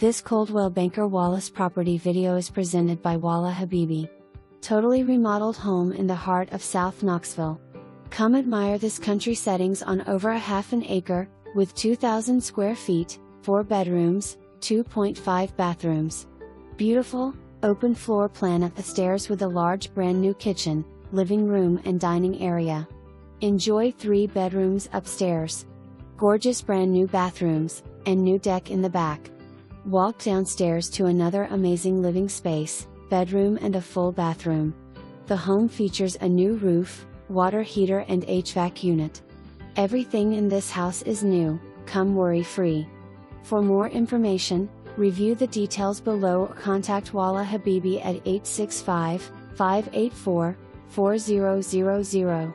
This Coldwell Banker Wallace property video is presented by Walla Habiby. Totally remodeled home in the heart of South Knoxville. Come admire this country settings on over a half an acre, with 2,000 square feet, 4 bedrooms, 2.5 bathrooms. Beautiful, open floor plan at the stairs with a large brand new kitchen, living room and dining area. Enjoy 3 bedrooms upstairs. Gorgeous brand new bathrooms, and new deck in the back. Walk downstairs to another amazing living space, bedroom and a full bathroom. The home features a new roof, water heater and HVAC unit. Everything in this house is new, come worry-free. For more information, review the details below or contact Walla Habiby at 865-584-4000.